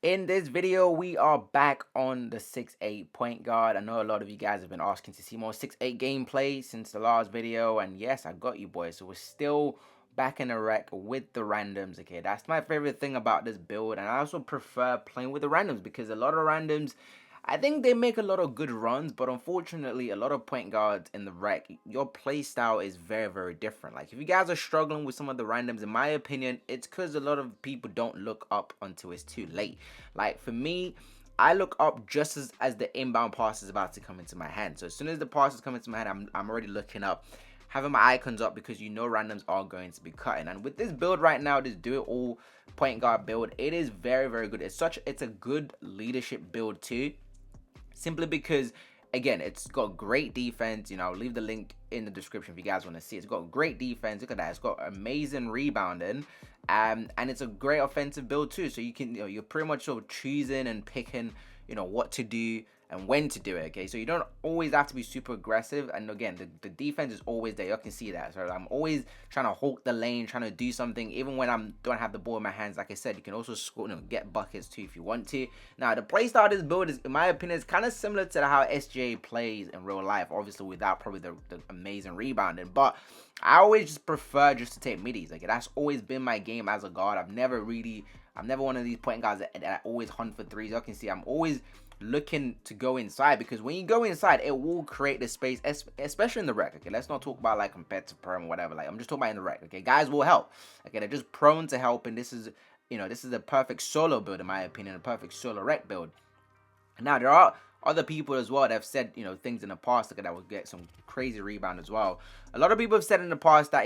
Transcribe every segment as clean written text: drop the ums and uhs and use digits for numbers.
In this video, we are back on the 6'8 point guard. I know a lot of you guys have been asking to see more 6'8 gameplay since the last video, and yes, I got you boys. So we're still back in the wreck with the randoms. Okay, that's my favorite thing about this build, and I also prefer playing with the randoms because a lot of randoms, I think they make a lot of good runs, but unfortunately, a lot of point guards in the wreck, your play style is very, very different. Like, if you guys are struggling with some of the randoms, in my opinion, it's because a lot of people don't look up until it's too late. Like, for me, I look up just as the inbound pass is about to come into my hand. So as soon as the pass is coming into my hand, I'm already looking up, having my icons up because you know randoms are going to be cutting. And with this build right now, this do it all point guard build, it is very, very good. It's a good leadership build too, simply because again, it's got great defense. I'll leave the link in the description if you guys want to see. It's got great defense. Look at that. It's got amazing rebounding, and it's a great offensive build too. So you can, you're pretty much sort of choosing and picking, what to do and when to do it. Okay, so you don't always have to be super aggressive. And again, the defense is always there. You can see that. So I'm always trying to hold the lane, trying to do something, even when I don't have the ball in my hands. Like I said, you can also score, get buckets too if you want to. Now, the playstyle of this build is, in my opinion, is kind of similar to how SGA plays in real life. Obviously, without probably the amazing rebounding, but I always just prefer just to take middies. Like, that's always been my game as a guard. I'm never one of these point guards that always hunt for threes. You can see I'm always looking to go inside, because when you go inside, it will create the space, especially in the wreck. Okay, let's not talk about like competitive perm or whatever. Like, I'm just talking about in the wreck. Okay, guys will help. Okay, they're just prone to helping. This is a perfect solo build, in my opinion, a perfect solo wreck build. Now, there are other people as well that have said, things in the past that would get some crazy rebound as well. A lot of people have said in the past that,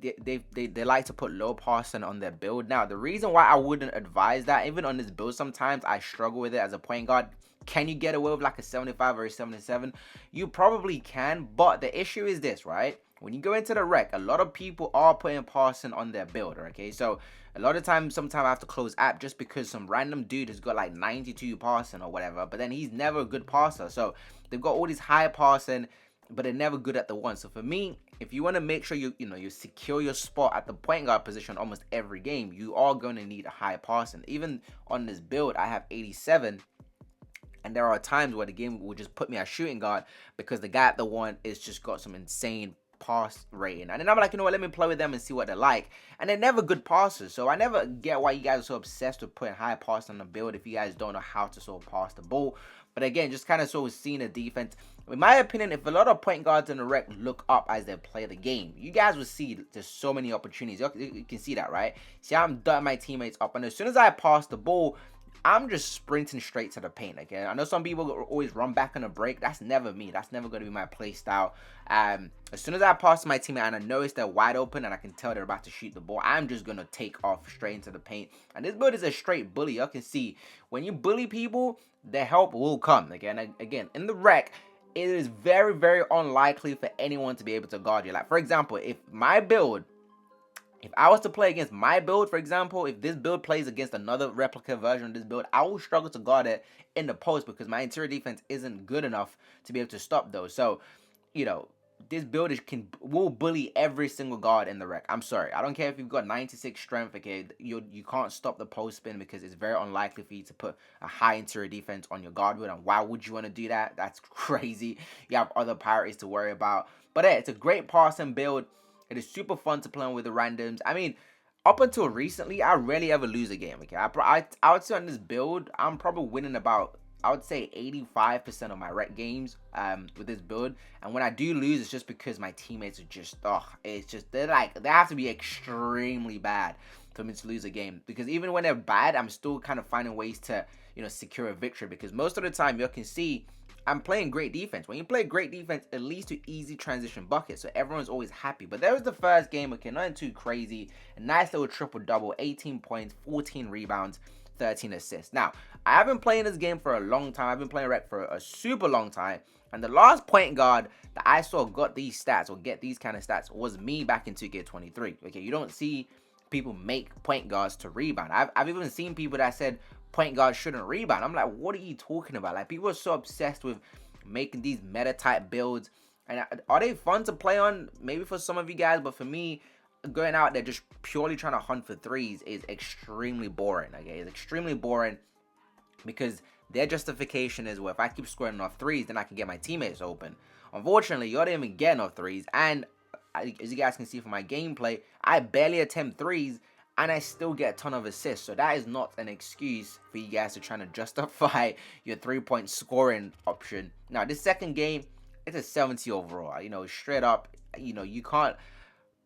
they like to put low passing on their build. Now, the reason why I wouldn't advise that, even on this build, sometimes I struggle with it as a point guard. Can you get away with like a 75 or a 77? You probably can, but the issue is this, right? When you go into the wreck, a lot of people are putting passing on their builder, okay? So a lot of times, sometimes I have to close app just because some random dude has got like 92 passing or whatever, but then he's never a good passer. So they've got all these high passing, but they're never good at the one. So for me, if you want to make sure you secure your spot at the point guard position almost every game, you are going to need a high passing. Even on this build, I have 87. And there are times where the game will just put me at shooting guard because the guy at the one is just got some insane pass rating. And then I'm like, let me play with them and see what they're like. And they're never good passers. So I never get why you guys are so obsessed with putting high pass on the build if you guys don't know how to sort of pass the ball. But again, just kind of sort of seeing the defense. In my opinion, if a lot of point guards in the rec look up as they play the game, you guys will see there's so many opportunities. You can see that, right? See how I'm dotting my teammates up. And as soon as I pass the ball, I'm just sprinting straight to the paint. Again, I know some people always run back on a break. That's never me. That's never going to be my play style. As soon as I pass to my teammate and I notice they're wide open and I can tell they're about to shoot the ball, I'm just going to take off straight into the paint. And this build is a straight bully. You can see when you bully people, the help will come. Again, in the wreck, it is very, very unlikely for anyone to be able to guard you. Like, for example, if I was to play against my build, for example, if this build plays against another replica version of this build, I will struggle to guard it in the post because my interior defense isn't good enough to be able to stop those. So, this build will bully every single guard in the wreck. I'm sorry. I don't care if you've got 96 strength, okay? You can't stop the post spin because it's very unlikely for you to put a high interior defense on your guard build. And why would you want to do that? That's crazy. You have other priorities to worry about. But yeah, it's a great passing build. It is super fun to play with the randoms. I mean, up until recently, I rarely ever lose a game. Okay, I would say on this build, I'm probably winning about, I would say 85% of my rec games with this build. And when I do lose, it's just because my teammates are just, they have to be extremely bad for me to lose a game. Because even when they're bad, I'm still kind of finding ways to, secure a victory. Because most of the time, you can see, I'm playing great defense. When you play great defense, it leads to easy transition buckets, so everyone's always happy. But there was the first game, okay, nothing too crazy. A nice little triple-double, 18 points, 14 rebounds, 13 assists. Now, I have been playing this game for a long time. I've been playing rec for a super long time. And the last point guard that I saw got these stats or get these kind of stats was me back in 2K23. Okay, you don't see people make point guards to rebound. I've even seen people that said point guards shouldn't rebound. I'm like, what are you talking about? Like, people are so obsessed with making these meta type builds, and are they fun to play on? Maybe for some of you guys, but for me, going out there just purely trying to hunt for threes is extremely boring. Okay, it's extremely boring. because their justification is, well, if I keep scoring enough threes, then I can get my teammates open. Unfortunately, you didn't even get enough threes, and as you guys can see from my gameplay, I barely attempt threes, and I still get a ton of assists. So that is not an excuse for you guys to try to justify your 3-point scoring option. Now, this second game, it's a 70 overall. Straight up, you can't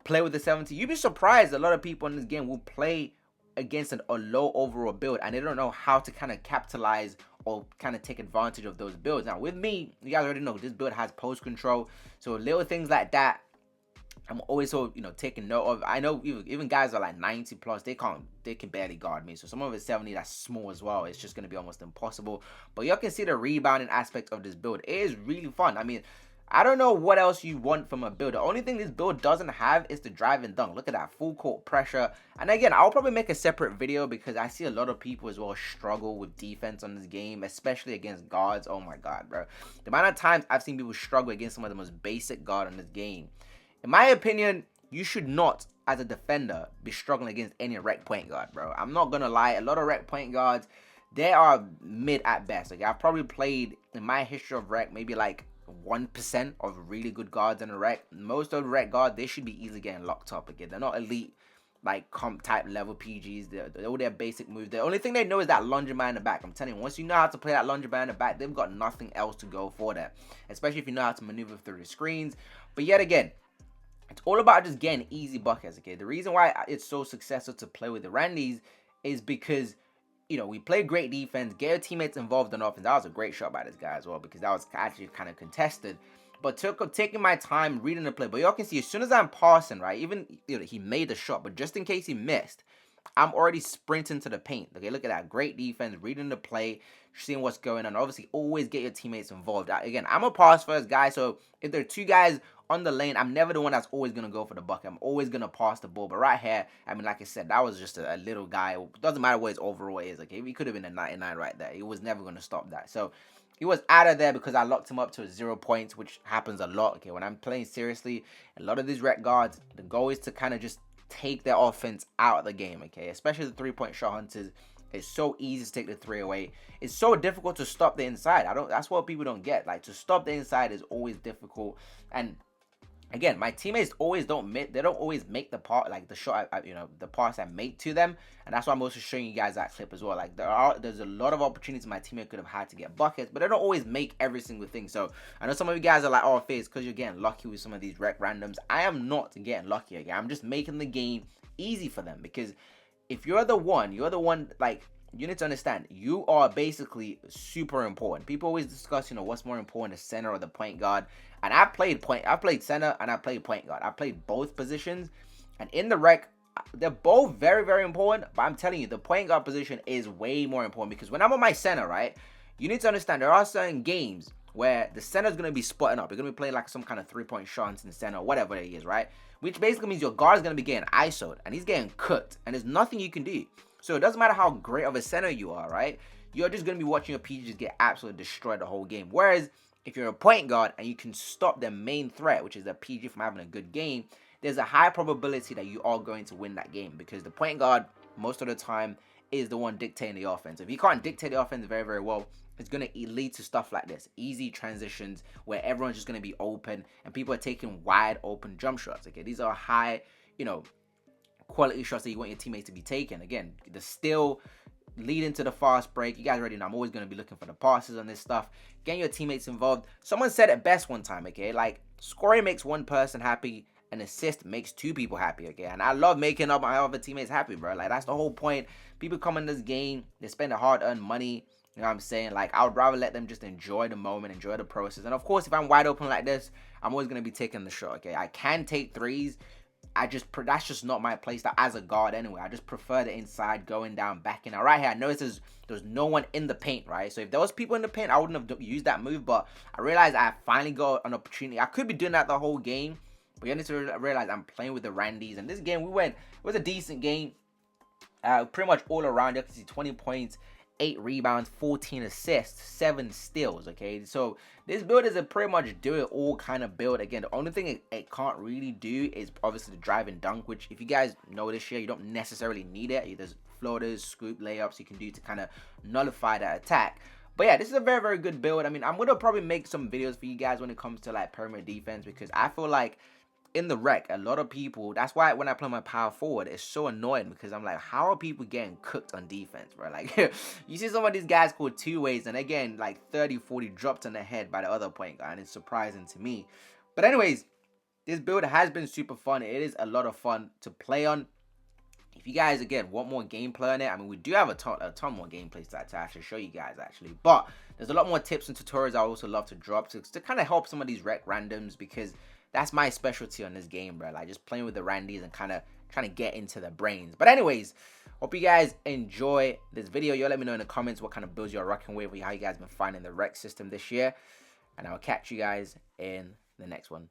play with the 70. You'd be surprised a lot of people in this game will play against a low overall build, and they don't know how to kind of capitalize or kind of take advantage of those builds. Now, with me, you guys already know this build has post control, so little things like that I'm always so taking note of. I know even guys are like 90 plus, they can barely guard me. So some of it's 70, that's small as well. It's just gonna be almost impossible. But y'all can see the rebounding aspect of this build. It is really fun. I mean, I don't know what else you want from a build. The only thing this build doesn't have is the drive and dunk. Look at that, full court pressure. And again, I'll probably make a separate video because I see a lot of people as well struggle with defense on this game, especially against guards. Oh my god, bro. The amount of times I've seen people struggle against some of the most basic guard in this game. In my opinion, you should not, as a defender, be struggling against any rec point guard, bro. I'm not gonna lie, a lot of rec point guards, they are mid at best. Like, I've probably played, in my history of rec, maybe like 1% of really good guards in a rec. Most of the rec guards, they should be easily getting locked up again. They're not elite, like, comp type level PGs. They're all their basic moves. The only thing they know is that lunger man in the back. I'm telling you, once you know how to play that lunger man in the back, they've got nothing else to go for there. Especially if you know how to maneuver through the screens. But yet again, it's all about just getting easy buckets, okay? The reason why it's so successful to play with the Randys is because, we play great defense, get your teammates involved in offense. That was a great shot by this guy as well, because that was actually kind of contested. But taking my time reading the play. But y'all can see, as soon as I'm passing, right, even, he made the shot, but just in case he missed, I'm already sprinting to the paint. Okay, look at that. Great defense, reading the play, seeing what's going on. Obviously, always get your teammates involved. Again, I'm a pass first guy, so if there are two guys on the lane, I'm never the one that's always going to go for the bucket. I'm always going to pass the ball. But right here, I mean, like I said, that was just a little guy. It doesn't matter what his overall is. Okay, he could have been a 99 right there. He was never going to stop that. So he was out of there because I locked him up to 0 points, which happens a lot. Okay, when I'm playing seriously, a lot of these rec guards, the goal is to kind of just take their offense out of the game, okay? Especially the 3-point shot hunters. It's so easy to take the 3 away. It's so difficult to stop the inside. That's what people don't get. Like, to stop the inside is always difficult. And again, my teammates always don't always make the part, like the shot, the pass I make to them, and that's why I'm also showing you guys that clip as well. Like, there's a lot of opportunities my teammate could have had to get buckets, but they don't always make every single thing. So I know some of you guys are like, oh, Fizz, because you're getting lucky with some of these rec randoms. I am not getting lucky again. I'm just making the game easy for them, because if you're the one, like, you need to understand, you are basically super important. People always discuss, what's more important, the center or the point guard. And I played center and I played point guard. I played both positions. And in the rec, they're both very, very important. But I'm telling you, the point guard position is way more important, because when I'm on my center, right, you need to understand there are certain games where the center is going to be spotting up. You're going to be playing like some kind of 3-point shots in the center or whatever it is, right? Which basically means your guard is going to be getting ISO'd and he's getting cooked. And there's nothing you can do. So it doesn't matter how great of a center you are, right? You're just going to be watching your PGs get absolutely destroyed the whole game. Whereas if you're a point guard and you can stop the main threat, which is the PG, from having a good game, there's a high probability that you are going to win that game, because the point guard, most of the time, is the one dictating the offense. If you can't dictate the offense very, very well, it's going to lead to stuff like this. Easy transitions where everyone's just going to be open and people are taking wide open jump shots. Okay, these are high, quality shots that you want your teammates to be taking. Again, the steal leading to the fast break. You guys already know I'm always going to be looking for the passes on this stuff. Getting your teammates involved. Someone said it best one time, okay? Like, scoring makes one person happy, an assist makes 2 people happy, okay? And I love making up my other teammates happy, bro. Like, that's the whole point. People come in this game, they spend a hard-earned money. You know what I'm saying? Like, I would rather let them just enjoy the moment, enjoy the process. And of course, if I'm wide open like this, I'm always going to be taking the shot, okay? I can take threes. That's just not my place as a guard anyway. I just prefer the inside, going down, backing out. Right here, I noticed there's no one in the paint, right? So if there was people in the paint, I wouldn't have used that move, but I realized I finally got an opportunity. I could be doing that the whole game, but you need to realize I'm playing with the Randys, and this game, it was a decent game. Pretty much all around, you can see 20 points, 8 rebounds, 14 assists, 7 steals, okay? So this build is a pretty much do-it-all kind of build. Again, the only thing it can't really do is obviously the drive and dunk, which if you guys know this year, you don't necessarily need it. There's floaters, scoop layups you can do to kind of nullify that attack. But yeah, this is a very, very good build. I mean, I'm going to probably make some videos for you guys when it comes to like perimeter defense, because I feel like in the rec, a lot of people, that's why when I play my power forward, it's so annoying, because I'm like, how are people getting cooked on defense, bro? Like, you see some of these guys called two ways, and again, like 30, 40 dropped on the head by the other point guard, and it's surprising to me. But anyways, this build has been super fun. It is a lot of fun to play on. If you guys, again, want more gameplay on it, I mean, we do have a ton more gameplays to actually show you guys, actually. But there's a lot more tips and tutorials I also love to drop to kind of help some of these rec randoms, because that's my specialty on this game, bro. Like, just playing with the randies and kind of trying to get into their brains. But anyways, hope you guys enjoy this video. Yo, let me know in the comments what kind of builds you're rocking with, how you guys been finding the rec system this year. And I'll catch you guys in the next one.